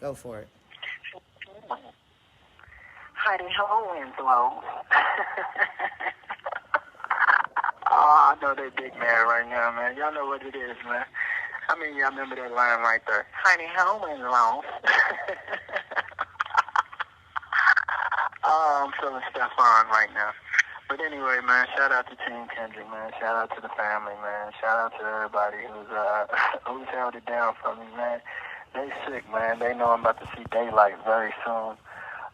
Go for it. Heidi Ho wins low. Oh, I know they big mad right now, man. Y'all know what it is, man. I mean, y'all remember that line right there. Heidi Ho wins low. Oh, I'm feeling Stefan right now. But anyway, man, shout out to Team Kendrick, man. Shout out to the family, man. Shout out to everybody who's held it down for me, man. They sick, man. They know I'm about to see daylight very soon.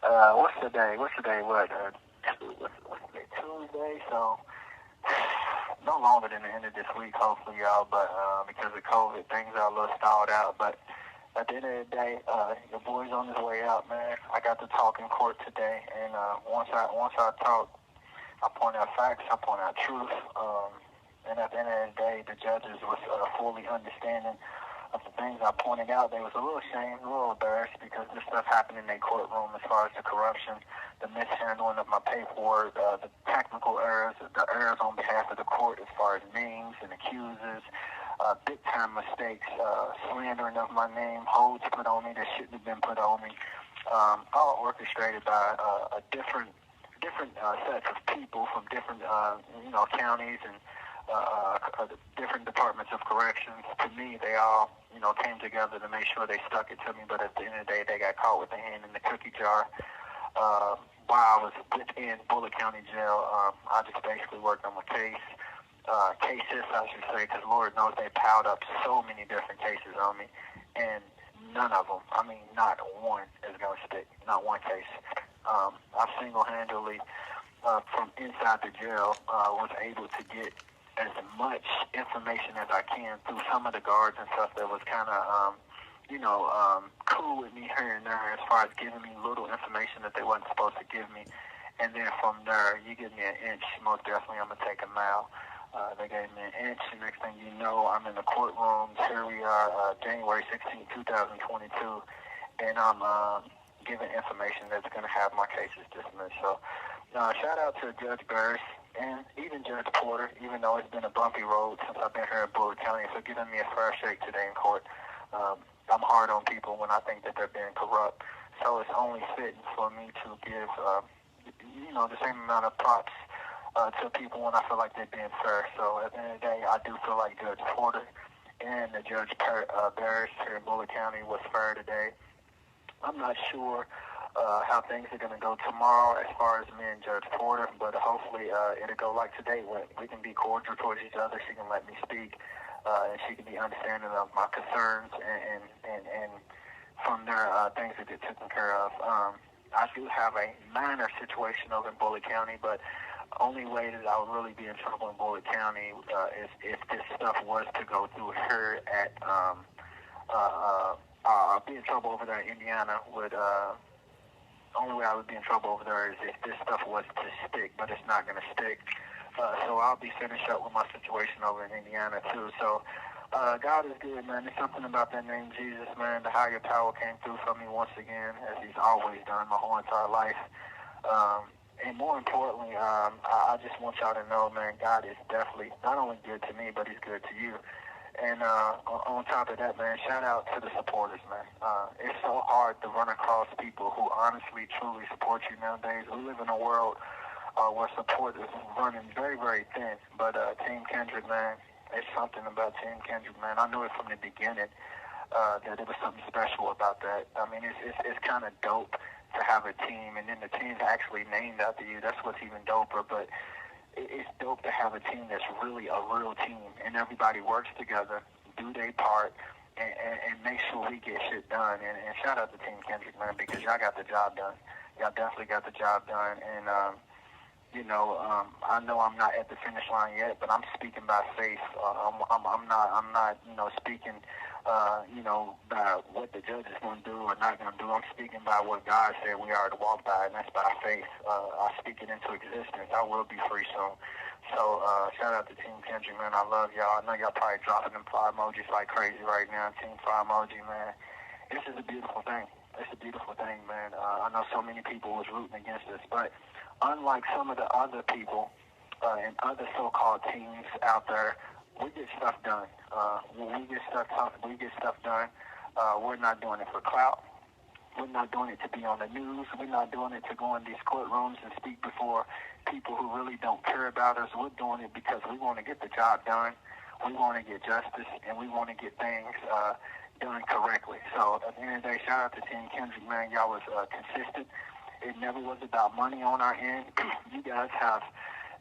What's the day? What's the day? What's the day? Tuesday. So no longer than the end of this week, hopefully, y'all. But because of COVID, things are a little stalled out. But at the end of the day, your boy's on his way out, man. I got to talk in court today, and once I talk, I point out facts, I point out truth, and at the end of the day, the judges was fully understanding of the things I pointed out. They was a little ashamed, a little embarrassed because this stuff happened in their courtroom as far as the corruption, the mishandling of my paperwork, the technical errors, the errors on behalf of the court as far as names and accusers, big time mistakes, slandering of my name, holds put on me that shouldn't have been put on me, all orchestrated by a different sets of people from different counties and different departments of corrections. To me, they all came together to make sure they stuck it to me. But at the end of the day, they got caught with their hand in the cookie jar. While I was within Bullitt County Jail, I just basically worked on my cases, I should say, because Lord knows they piled up so many different cases on me, and none of them, I mean, not one is going to stick, not one case. I single-handedly, from inside the jail, was able to get as much information as I can through some of the guards and stuff that was kind of, cool with me here and there as far as giving me little information that they wasn't supposed to give me. And then from there, you give me an inch, most definitely I'm going to take a mile. They gave me an inch, and next thing you know, I'm in the courtroom. Here we are, January 16, 2022, and I'm giving information that's going to have my cases dismissed. So shout out to Judge Burris and even Judge Porter, even though it's been a bumpy road since I've been here in Bullitt County, for giving me a fair shake today in court. I'm hard on people when I think that they're being corrupt, so it's only fitting for me to give, the same amount of props to people when I feel like they're being fair. So at the end of the day, I do feel like Judge Porter and the Judge Barris here in Bullitt County was fair today. I'm not sure how things are going to go tomorrow as far as me and Judge Porter, but hopefully it'll go like today when we can be cordial towards each other. She can let me speak, and she can be understanding of my concerns, and from there, things will get taken care of. I do have a minor situation over in Bullitt County, but only way that I would really be in trouble in Bullitt County is if this stuff was to go through here at I'll be in trouble over there in Indiana. Only way I would be in trouble over there is if this stuff was to stick, but it's not going to stick. So I'll be finished up with my situation over in Indiana too. So God is good, man. There's something about that name Jesus, man. The higher power came through for me once again, as He's always done my whole entire life. And more importantly, I just want y'all to know, man, God is definitely not only good to me, but He's good to you. And on top of that, man, shout out to the supporters, man. It's so hard to run across people who honestly, truly support you nowadays. We live in a world where support is running very, very thin. But Team Kendrick, man, it's something about Team Kendrick, man. I knew it from the beginning that there was something special about that. I mean, it's kind of dope to have a team, and then the team's actually named after you. That's what's even doper. But it's dope to have a team that's really a real team, and everybody works together, do their part, and make sure we get shit done. And shout out to Team Kendrick, man, because y'all got the job done. Y'all definitely got the job done. And I know I'm not at the finish line yet, but I'm speaking by faith. I'm not speaking by what the judge is going to do or not going to do. I'm speaking by what God said we are to walk by, and that's by faith. I speak it into existence. I will be free soon. So shout out to Team Kendrick, man. I love y'all. I know y'all probably dropping them fire emojis like crazy right now. Team fire emoji, man. This is a beautiful thing. It's a beautiful thing, man. I know so many people was rooting against us, but unlike some of the other people and other so-called teams out there, we get stuff done. When we get stuff done, we're not doing it for clout. We're not doing it to be on the news. We're not doing it to go in these courtrooms and speak before people who really don't care about us. We're doing it because we want to get the job done. We want to get justice, and we want to get things done correctly. So at the end of the day, shout out to Team Kendrick, man. Y'all was consistent. It never was about money on our end. You guys have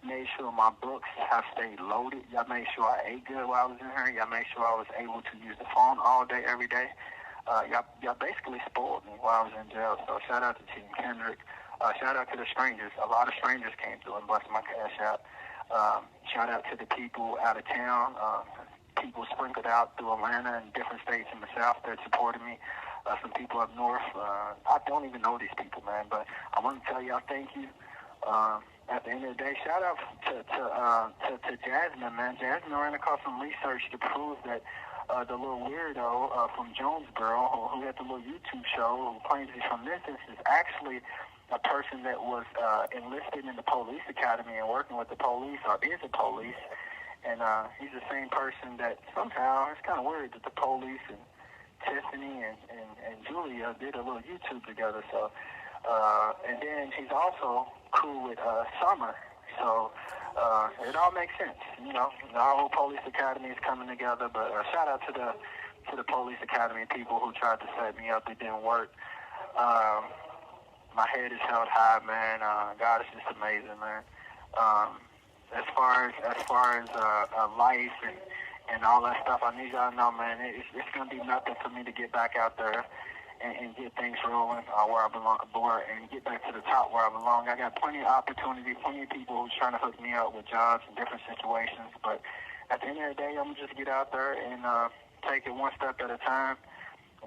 made sure my books have stayed loaded. Y'all made sure I ate good while I was in here. Y'all made sure I was able to use the phone all day, every day. Y'all basically spoiled me while I was in jail. So shout out to Team Kendrick. Shout out to the strangers. A lot of strangers came through and blessed my cash out. Shout out to the people out of town, people sprinkled out through Atlanta and different states in the South that supported me. Some people up north. I don't even know these people, man, but I want to tell y'all thank you. At the end of the day, shout out to Jasmine, man. Jasmine ran across some research to prove that the little weirdo from Jonesboro who had the little YouTube show who claims he's from Memphis is actually a person that was enlisted in the police academy and working with the police or is a police. And he's the same person that somehow, it's kind of weird that the police and Tiffany and Julia did a little YouTube together. So, and then he's also cool with Summer. So it all makes sense. You know, the whole police academy is coming together. But shout out to the police academy people who tried to set me up. It didn't work. My head is held high, man. God is just amazing, man. As far as life and all that stuff, I need y'all to know, man, it's going to be nothing for me to get back out there and get things rolling where I belong, and get back to the top where I belong. I got plenty of opportunity, plenty of people who's trying to hook me up with jobs in different situations. But at the end of the day, I'm going to just get out there and take it one step at a time.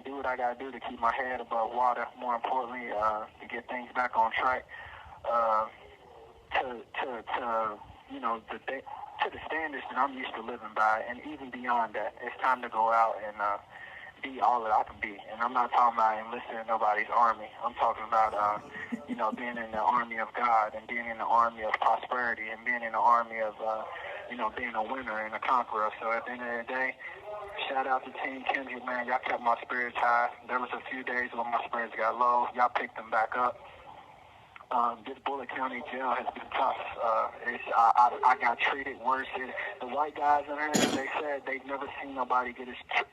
Do what I gotta do to keep my head above water. More importantly, to get things back on track. To the standards that I'm used to living by, and even beyond that, it's time to go out and be all that I can be. And I'm not talking about enlisting in nobody's army. I'm talking about being in the army of God and being in the army of prosperity and being in the army of being a winner and a conqueror. So at the end of the day, shout out to Team Kendrick, man. Y'all kept my spirits high. There was a few days when my spirits got low. Y'all picked them back up. This Bullitt County jail has been tough. I got treated worse. The white guys in there, they said they've never seen nobody get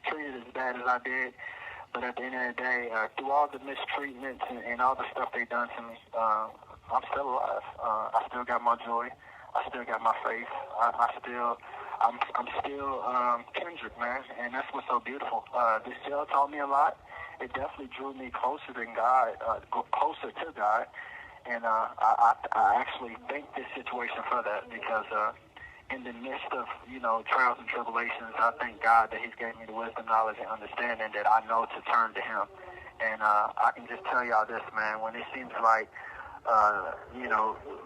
treated as bad as I did. But at the end of the day, through all the mistreatments and all the stuff they done to me, I'm still alive. I still got my joy. I still got my faith. I'm still Kendrick, man, and that's what's so beautiful. This jail taught me a lot. It definitely drew me closer to God, and I actually thank this situation for that, because in the midst of trials and tribulations, I thank God that He's gave me the wisdom, knowledge, and understanding that I know to turn to Him. And I can just tell y'all this, man, when it seems like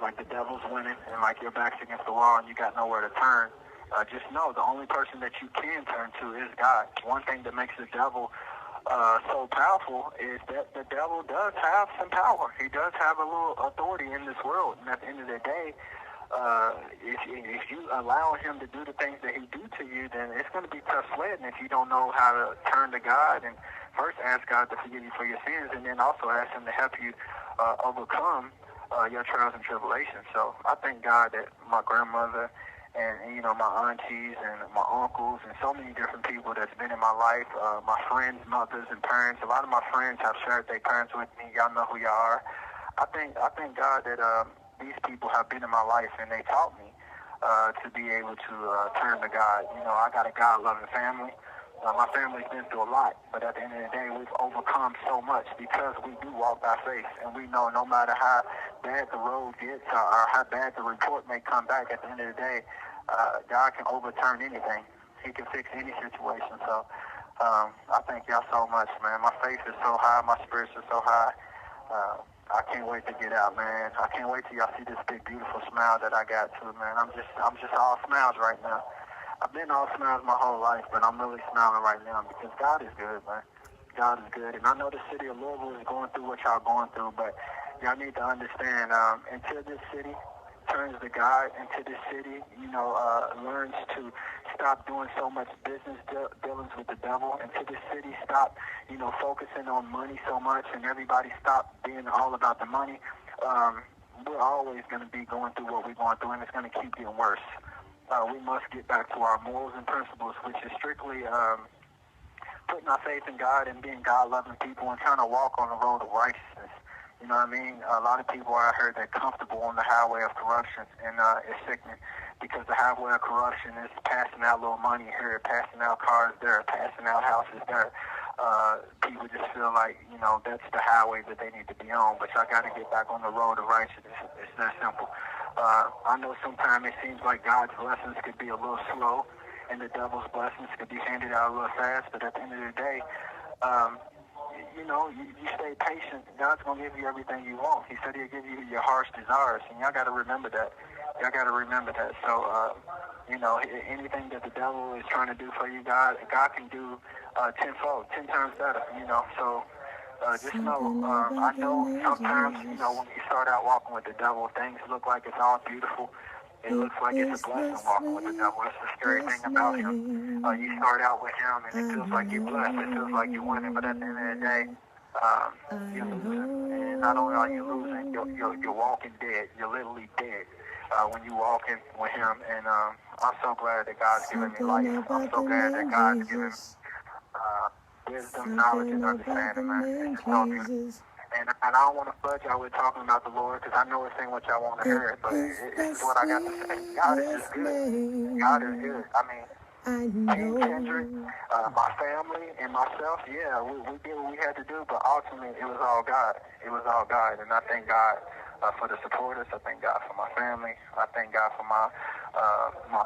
like the devil's winning and like your back's against the wall and you got nowhere to turn, just know the only person that you can turn to is God. One thing that makes the devil so powerful is that the devil does have some power. He does have a little authority in this world. And at the end of the day, if you allow him to do the things that he do to you, then it's going to be tough sledding if you don't know how to turn to God and first ask God to forgive you for your sins, and then also ask Him to help you overcome your trials and tribulations. So I thank God that my grandmother and my aunties and my uncles and so many different people that's been in my life, my friends, mothers, and parents. A lot of my friends have shared their parents with me. Y'all know who y'all are. I thank God that these people have been in my life and they taught me to be able to turn to God. I got a God-loving family. My family's been through a lot, but at the end of the day, we've overcome so much because we do walk by faith, and we know no matter how bad the road gets or how bad the report may come back, at the end of the day, God can overturn anything. He can fix any situation. So I thank y'all so much, man. My faith is so high. My spirits are so high. I can't wait to get out, man. I can't wait till y'all see this big, beautiful smile that I got too, man. I'm just all smiles right now. I've been all smiles my whole life, but I'm really smiling right now because God is good, man. God is good. And I know the city of Louisville is going through what y'all going through, but y'all need to understand, until this city turns to God, until this city, learns to stop doing so much business dealings with the devil into the city. Stop, focusing on money so much, and everybody stop being all about the money. We're always going to be going through what we're going through, and it's going to keep getting worse. We must get back to our morals and principles, which is strictly putting our faith in God and being God-loving people and trying to walk on the road of righteousness. You know what I mean? A lot of people out here, they're comfortable on the highway of corruption, and it's sickening because the highway of corruption is passing out little money here, passing out cars there, passing out houses there. People just feel like, that's the highway that they need to be on, but y'all got to get back on the road of righteousness. It's that simple. I know sometimes it seems like God's blessings could be a little slow, and the devil's blessings could be handed out a little fast, but at the end of the day, you stay patient. God's going to give you everything you want. He said he'll give you your heart's desires, and y'all got to remember that. So, anything that the devil is trying to do for you, God can do tenfold, 10 times better, So just know, I know sometimes, when you start out walking with the devil, things look like it's all beautiful. It looks like it's a blessing walking with the devil. That's the scary thing about him. You start out with him, and it feels like you're blessed. It feels like you're winning, but at the end of the day, you're losing. And not only are you losing, you're walking dead. You're literally dead when you're walking with him. And I'm so glad that God's given me life. I'm so glad that God's given me wisdom, knowledge, and understanding, man. It's just so beautiful. And I don't want to fudge y'all with talking about the Lord, because I know it's ain't what y'all want to hear, but it's what I got to say. God is just good. God is good. I mean, King Kendrick, my family, and myself, we did what we had to do, but ultimately it was all God. It was all God, and I thank God for the supporters. I thank God for my family. I thank God for my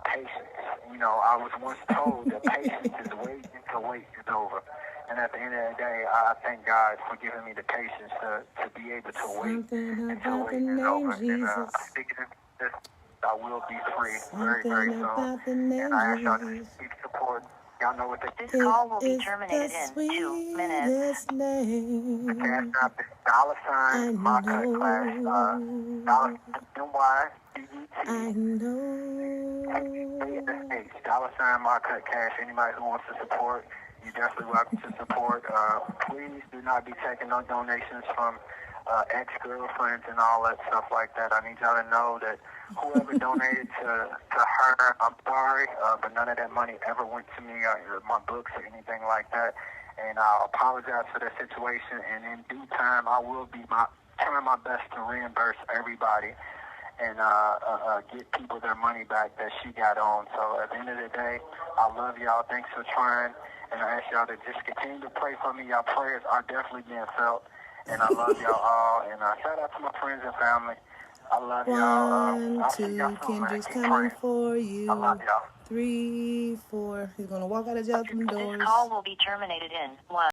patience. I was once told that patience is waiting until wait is over. And at the end of the day, I thank God for giving me the patience to be able to wait until wait is over. And I speak it this, I will be free very, very soon. And I ask y'all to keep supporting. Y'all know what This call will be terminated in 2 minutes. The cash app is $ my cut class. $NYCET. $ my cut cash. Anybody who wants to support, you're definitely welcome to support. Please do not be taking no donations from ex-girlfriends and all that stuff like that. I need y'all to know that whoever donated to her, I'm sorry, but none of that money ever went to me, or my books or anything like that. And I'll apologize for the situation. And in due time, I will be trying my best to reimburse everybody and get people their money back that she got on. So at the end of the day, I love y'all. Thanks for trying. And I ask y'all to just continue to pray for me. Y'all prayers are definitely being felt. And I love y'all all. And shout out to my friends and family. I love y'all. One, two, Kendrick's coming for you. I love y'all. 3, 4. He's going to walk out of jail through the doors. This call will be terminated in 1.